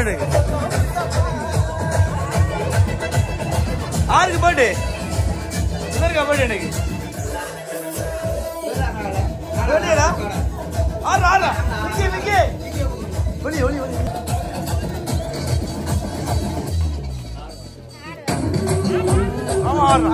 எனக்கு ஆருக்கு பர்த்டே இருக்கா பர்த்டே எனக்கு பர்த்டேடா ஆறா ஆறா விக்கி விக்கி ஒளி ஒளி ஒளி ஆமா ஆறா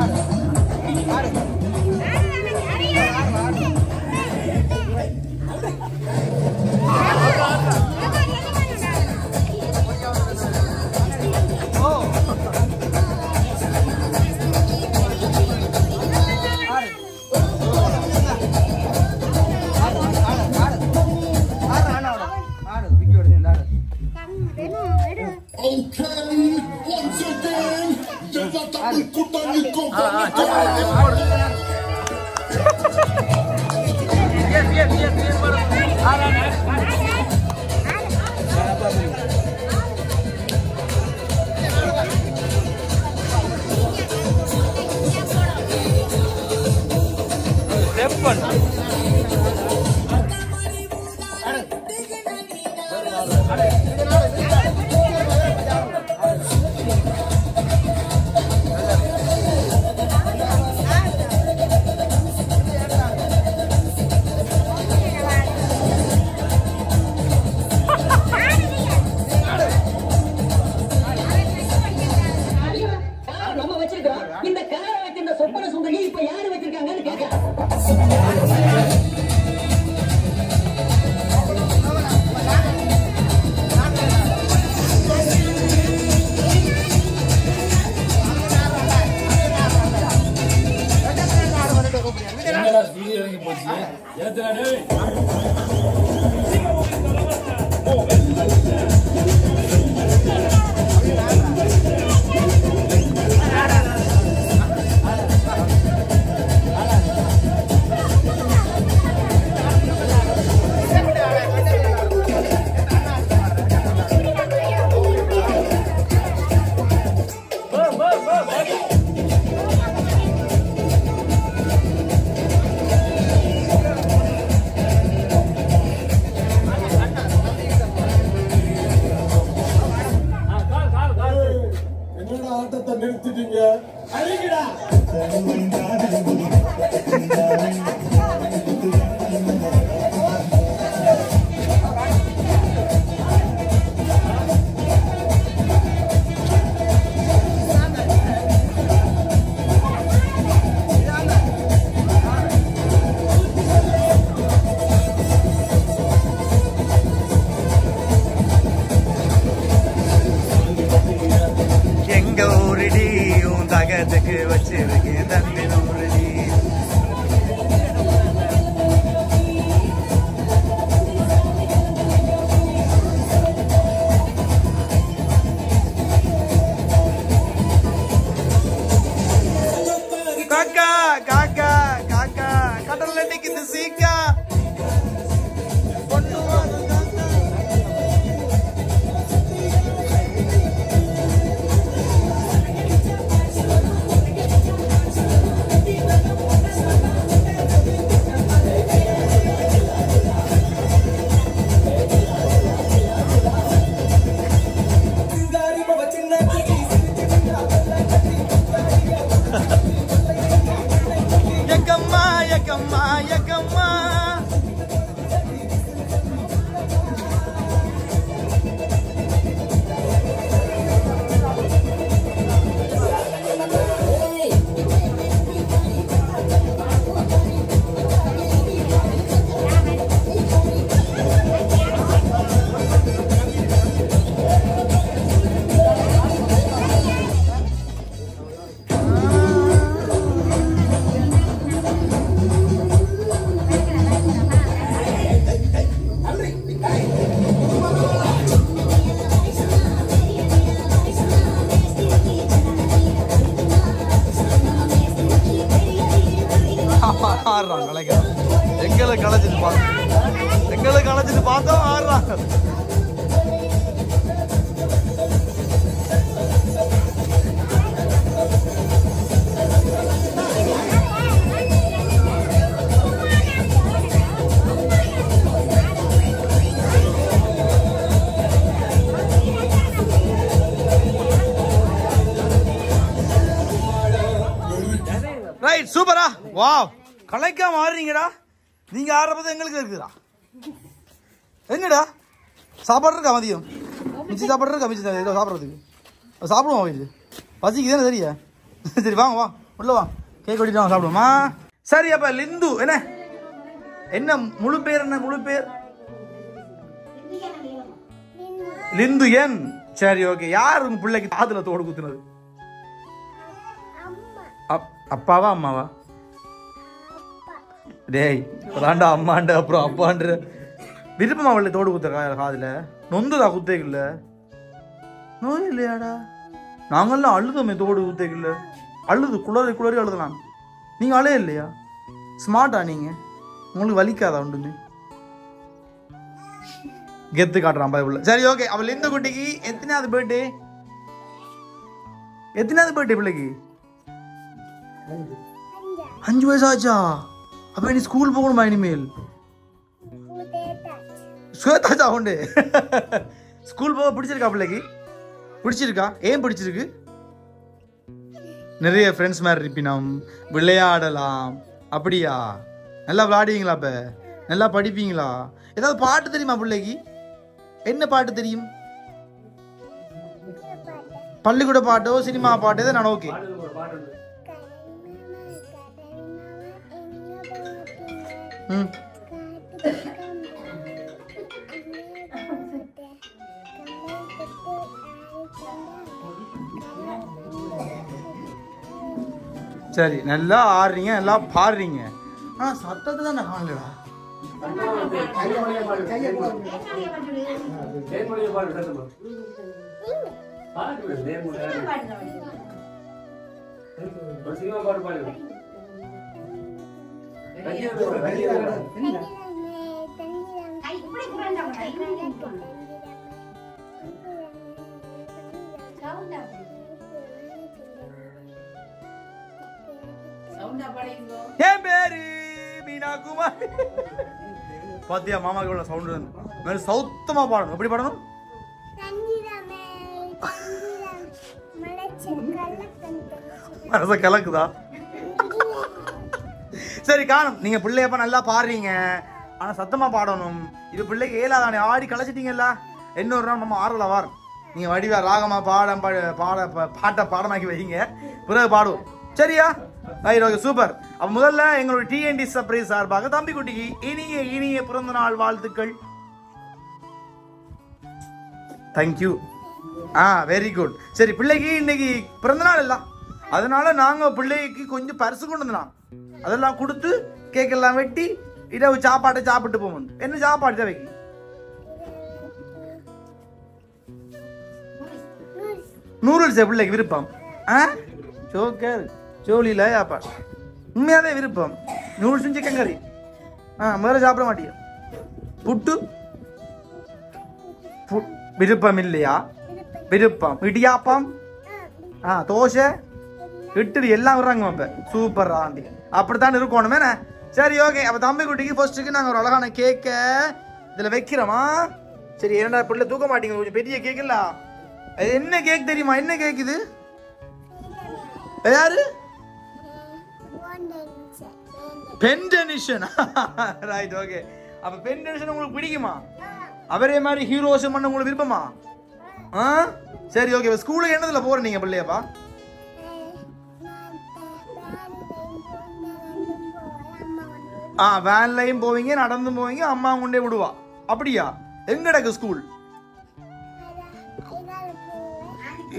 எங்களை களைச்சிட்டு பார்த்தா ஆடுறாங்க. ரைட் சூப்பரா வாவ் கலைக்கா மாறுறீங்கடா நீங்க ஆடுறப்ப எங்களுக்கு இருக்குதா என்னடா சாப்பாடு இருக்கா மதியம் மிச்சி சாப்பாடு இருக்கா மிச்சி சாப்பிட்றதுக்கு சாப்பிடுவோம் இது பசிக்கு தானே சரியா சரி வாங்க வா உள்ள வா கேக் வெட்டிட்டு வாங்க சாப்பிடுவோமா சரி அப்ப லிந்து என்ன என்ன முழு பேர் என்ன முழு பேர் லிந்து என் சரி ஓகே யார் உங்க பிள்ளைக்கு காதுல தோடு குத்துனது அப்பாவா அம்மாவா டேய் இப்பதான்டா அம்மாண்ட அப்புறம் அப்பான்ற விருப்பமா அவளை தோடு குத்துற காதுல நொந்துதா குத்தேக்கல நோய் இல்லையாடா நாங்கெல்லாம் அழுதோமே தோடு குத்தேக்கல அழுது குளறி குளறி அழுதலாம் நீங்க அழைய இல்லையா ஸ்மார்ட்டா நீங்க உங்களுக்கு வலிக்காதா உண்டுமே கெத்து காட்டுறான் பயப்புள்ள சரி ஓகே அவள் இந்த குட்டிக்கு எத்தனாவது பர்த்டே பிள்ளைக்கு 5 வயசு ஆச்சா அப்ப நீ ஸ்கூல் போகணுமா இனிமேல் ஸ்வேதாச்சா உண்டு ஸ்கூல் போக பிடிச்சிருக்கா பிள்ளைக்கு பிடிச்சிருக்கா ஏன் பிடிச்சிருக்கு நிறைய ஃப்ரெண்ட்ஸ் மாதிரி இருப்பினம் விளையாடலாம் அப்படியா நல்லா விளையாடுவீங்களா அப்ப நல்லா படிப்பீங்களா ஏதாவது பாட்டு தெரியுமா பிள்ளைக்கு என்ன பாட்டு தெரியும் பள்ளிக்கூட பாட்டோ சினிமா பாட்டு எதாவது நான் ஓகே சரி நல்லா ஆடுறீங்க நல்லா பாடுறீங்க ஆனா சத்தத்தை தான் நான் காணலடா என் பேரு மீனா குமார் பாத்தியா மாமாக்கு உள்ள சவுண்ட் சௌத்தமா பாடணும் எப்படி பாடணும் மனச கலக்குதா சரி காணும் நீங்க பிள்ளையப்ப நல்லா பாடுறீங்க ஆனா சத்தமா பாடணும் இது பிள்ளைக்கு ஏலாதானே ஆடி கலைச்சிட்டீங்கல்ல இன்னொரு நாள் நம்ம ஆறுல வார் நீங்க வடிவா ராகமா பாட்டை பாடமாக்கி வைங்க பிறகு பாடுவோம் சரியா ரைட் ஓகே சூப்பர் அப்ப முதல்ல எங்களோட டிஎன்டி சர்ப்ரைஸ் சார்பாக தம்பி குட்டிக்கு இனிய இனிய பிறந்த நாள் வாழ்த்துக்கள் தேங்க்யூ வெரி குட் சரி பிள்ளைக்கு இன்னைக்கு பிறந்த நாள் இல்ல அதனால நாங்க பிள்ளைக்கு கொஞ்சம் பரிசு கொண்டு வந்தோம் அதெல்லாம் கொடுத்து கேக் எல்லாம் வெட்டி இரவு சாப்பாட்டை சாப்பிட்டு போவோம் என்ன சாப்பாடு தேவைக்கு நூடுல்ஸ் பிள்ளைக்கு விருப்பம் சோக்கர் ஜோலியில சாப்பாடு உண்மையாவே விருப்பம் நூடுல்ஸும் சிக்கன் கறி முதல்ல சாப்பிட மாட்டியா புட்டு விருப்பம் இல்லையா விருப்பம் இடியாப்பம் தோசை இட்லி எல்லாம் வர்றாங்க அப்ப சூப்பர் ஆண்டி அப்படித்தான் இருக்கணுமே சரி ஓகே அப்ப தம்பி குட்டிக்கு ஃபர்ஸ்ட்டுக்கு நாங்க ஒரு அழகான கேக்க இதுல வைக்கிறோமா சரி என்னடா பிள்ளை தூக்க மாட்டீங்க கொஞ்சம் பெரிய கேக் இல்ல என்ன கேக் தெரியுமா என்ன கேக் இது யாரு பென்டெனிஷன் ரைட் ஓகே அப்ப பென்டெனிஷன் உங்களுக்கு பிடிக்குமா அவரே மாதிரி ஹீரோஸ் பண்ண உங்களுக்கு விருப்பமா சரி ஓகே ஸ்கூலுக்கு என்னதுல போற நீங்க பிள்ளையப்பா வேன்லையும் போவீங்க நடந்து போவீங்க அம்மா கொண்டே விடுவா அப்படியா எங்க கிடக்கு ஸ்கூல்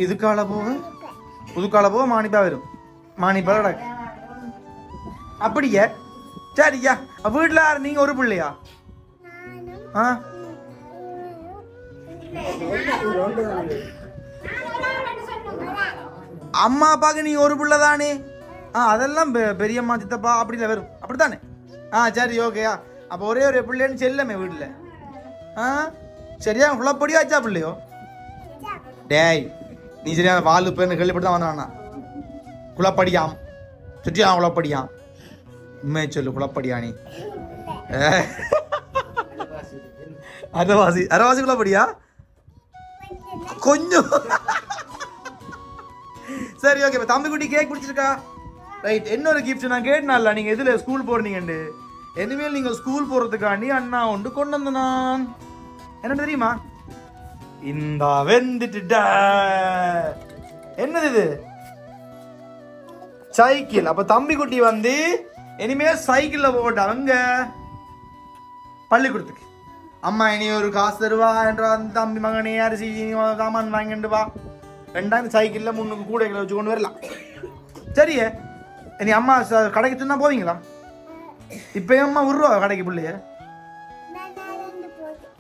இதுக்கால போக புதுக்கால போக மாணிப்பா வரும் மாணிப்பா கிடக்கு அப்படியே சரியா வீட்டுல நீங்க ஒரு பிள்ளையா அம்மா அப்பாக்கு நீ ஒரு பிள்ளை தானே அதெல்லாம் பெரியம்மா சித்தப்பா அப்படில வரும் அப்படித்தானே சரி ஓகேயா அப்ப ஒரே ஒரு பிள்ளைன்னு செல்லமே வீட்டுல சரியா குளப்படியா ஆச்சா பிள்ளையோ டேய் நீ சரியா வாலு பேன்னு கேள்விப்பட்டு தான் வந்தானா குளப்படியாம் சுற்றியா குளப்படியாம் உண்மையை சொல்லு குளப்படியா நீ அரவாசி அரவாசி குளப்படியா கொஞ்சம் சரி ஓகே தம்பி குட்டி கேக் பிடிச்சிருக்கா ரைட். இன்னொரு கிஃப்ட் நான் கேட்டனால நீங்க எதுல ஸ்கூல் போறீங்கன்னு. இனிமேல் நீங்க ஸ்கூல் போறதுக்காண்டி அண்ணா ஒன்று கொண்டு வந்த நான் என்ன தெரியுமா? இந்த வெந்துட்டுடா. என்னது இது? சைக்கிள். அப்ப தம்பி குட்டி வந்து இனிமே சைக்கிள்ல போட்டாங்க பள்ளிக்கூடத்துக்கு. அம்மா இனி ஒரு காசு தருவா என்ற தம்பி மகனே அரிசி சாமான் வாங்கிட்டு வா. ரெண்டாயிரம் சைக்கிள்ல முன்னுக்கு கூடைகளை வச்சு கொண்டு வரலாம். சரியே. இனி அம்மா கடைக்கு சொன்னா போவீங்களா? இப்ப அம்மா விடுவா கடைக்கு பிள்ளைய?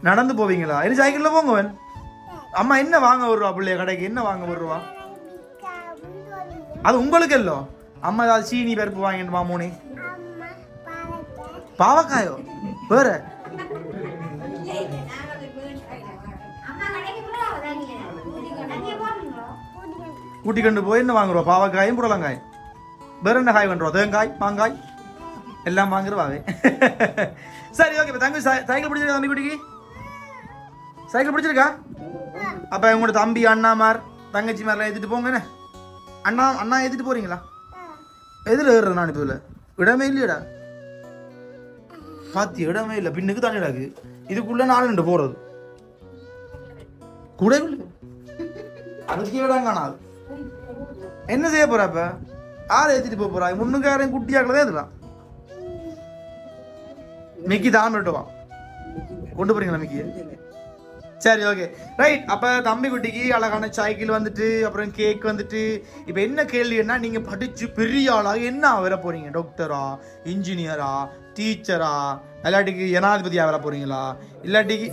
நடந்து போவீங்களா? இனி சைக்கிள்ல போங்க. அம்மா என்ன வாங்க வருவா பிள்ளைய கடைக்கு? என்ன வாங்க வருவா? அது உங்களுக்கு இல்லோ. அம்மா ஏதாவது சீனி பருப்பு வாங்கிட்டு மாமூனி. பாவக்காயோ வேற? கூட்டி கொண்டு போய் என்ன வாங்குறோம்? பாவக்காயும் புடலங்காயும். வேற என்ன காய் பண்றோம்? தேங்காய் மாங்காய் எல்லாம் வாங்குறவாவே. சரி ஓகே. தம்பி சைக்கிள் பிடிச்சிருக்கா? தம்பி குட்டிக்கு சைக்கிள் பிடிச்சிருக்கா? அப்ப உங்களோட தம்பி அண்ணாமார் தங்கச்சி மாதிரிலாம் ஏற்றிட்டு போங்க. என்ன அண்ணா ஏற்றிட்டு போறீங்களா? எதில் ஏறுறது? நான் இப்போ இடமே இல்லையடா. பாத்தி இடமே இல்லை. பின்னுக்கு தண்ணிடாக்கு. இதுக்குள்ள 4 போறது கூட அதுக்கு இடம் காணாது. என்ன செய்ய போறா? இப்ப யாரை ஏற்றிட்டு போறா? முன்னுக்கு யாரையும் குட்டியாக்கலதான் ஏற்றலாம். மிக்கி தான் விட்டுவா கொண்டு போறீங்களா மிக்கி? சரி ஓகே ரைட். அப்ப தம்பி குட்டிக்கு அழகான சைக்கிள் வந்துட்டு அப்புறம் கேக் வந்துட்டு. இப்ப என்ன கேள்வின்னா, நீங்க படிச்சு பெரிய ஆளாக என்ன வர போறீங்க? டாக்டரா, இன்ஜினியரா, டீச்சரா, இல்லாட்டிக்கு ஜனாதிபதியா வர போறீங்களா? இல்லாட்டிக்கு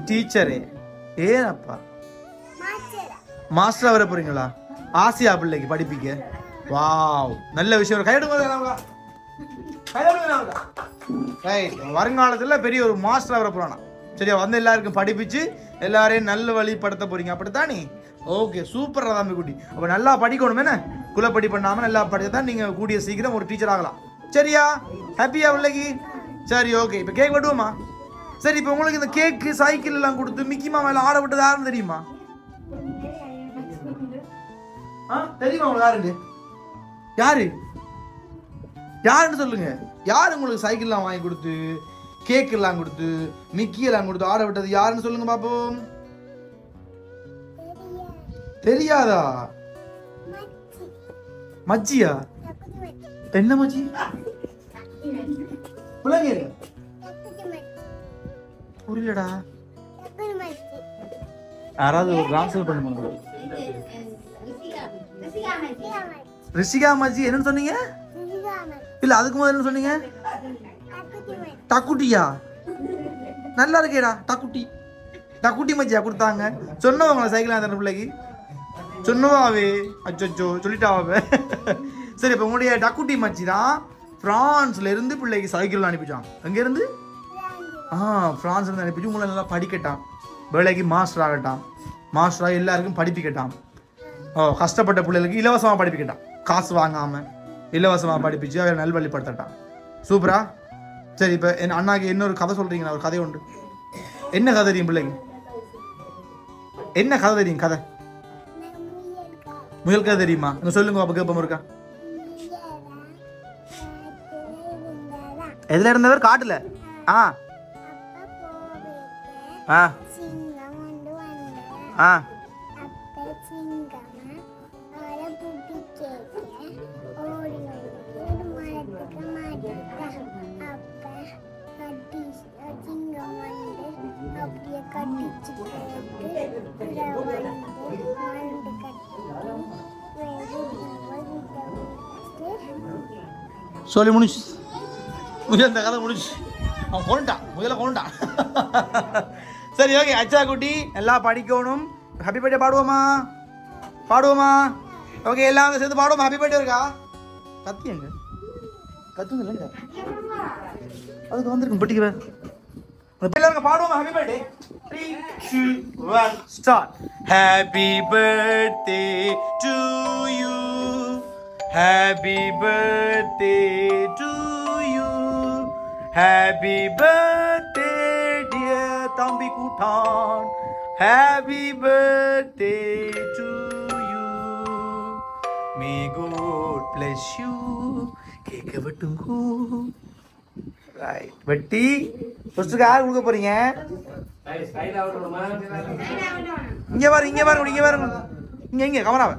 டீச்சரே ஏனப்பா மாஸ்டரா வர போறீங்களா? ஆசையா பிள்ளைக்கு படிப்பிக்க? வாவ் நல்ல விஷயம். கையெடுங்க. வருங்காலத்துல பெரிய ஒரு மாஸ்டரா வர போறானா? சரியா? வந்து எல்லாருக்கும் படிப்பிச்சு எல்லாரையும் நல்ல வழிப்படுத்த போறீங்க. அப்படித்தானே? ஓகே சூப்பரா தம்பி குட்டி. அப்ப நல்லா படிக்கணும். என்ன குலப்படி பண்ணாம நல்லா படிச்சதான் நீங்க கூடிய சீக்கிரம் ஒரு டீச்சர் ஆகலாம். சரியா? ஹாப்பியா பிள்ளைக்கு? சரி ஓகே. இப்ப கேக் வெட்டுவோமா? சரி. இப்ப உங்களுக்கு இந்த கேக்கு சைக்கிள் எல்லாம் கொடுத்து மிக்கி மாமா எல்லாம் ஆட விட்டது யாருன்னு தெரியுமா? தெரியுமா உங்களுக்கு? யாருன்னு யாருன்னு சொல்லுங்க. யாரு உங்களுக்கு சைக்கிள் எல்லாம் வாங்கி கொடுத்து கேக் எல்லாம் கொடுத்து மிக்கி எல்லாம் கொடுத்து ஆட விட்டது யாருன்னு சொல்லுங்க பாப்போம். தெரியாதா? மச்சியா? என்ன மச்சி? புரியலடா. யாராவது ட்ரான்ஸ்லேட் பண்ணுங்க. ரிஷிகா மச்சி என்னன்னு சொன்னீங்க? இல்ல அதுக்கு முதல்ல என்ன சொன்னீங்க? டக்குட்டியா? நல்லா இருக்கேடா. டக்குட்டி மச்சியா கொடுத்தாங்க. சொன்னவங்களா சைக்கிள் அந்த பிள்ளைக்கு? சொன்னவாவே? அச்சோ சொல்லிட்டாவே. சரி. இப்போ உங்களுடைய டக்குட்டி மச்சி தான் பிரான்ஸ்ல இருந்து பிள்ளைக்கு சைக்கிள் அனுப்பிச்சான். எங்க இருந்து? பிரான்ஸ்ல இருந்து அனுப்பிச்சு உங்களை நல்லா படிக்கட்டான். வேலைக்கு மாஸ்டர் ஆகட்டான். மாஸ்டராக எல்லாருக்கும் படிப்பிக்கட்டான். கஷ்டப்பட்ட பிள்ளைகளுக்கு இலவசமாக படிப்பிக்கட்டான். காசு வாங்காம இலவசமாக படிப்பிச்சு அவரை நல்வழிப்படுத்தட்டான். சூப்பரா? சரி. இப்போ என் அண்ணாக்கு இன்னொரு கதை சொல்றீங்களா? ஒரு கதை உண்டு. என்ன கதை தெரியும் பிள்ளைங்க? என்ன கதை தெரியும்? கதை முயல் கதை தெரியுமா? சொல்லுங்க அப்ப கேப்பம் இருக்கா? எதுல இருந்தவர்? காட்டுல. சொல்லி முடிச்சு முயல் இந்த கதை முடிச்சு அவன் கொண்டான். முதல்ல கொண்டான். சரி ஓகே. அச்சா குட்டி எல்லாம் படிக்கணும். ஹாப்பி பர்த்டே பாடுவோமா? ஓகே எல்லாம் சேர்ந்து பாடுவோம். ஹாப்பி பர்த்டே இருக்கா? கத்தியங்க கத்துங்க. அதுக்கு வந்துருக்கும் பட்டிக்கு எல்லாரும் பாடுவோம். Happy birthday. 3, 2, 1 start. Happy birthday to you. Happy birthday to you. Happy birthday dear Thambi Kutan. Happy birthday to you. May God bless you. கேக்க வெட்டுங்கோ. ரைட். வெட்டி ஃபர்ஸ்ட் யார் கொடுக்க போறீங்க? இங்க பாருங்க, இங்க பாருங்க, இங்க பாருங்க. இங்க கமராவை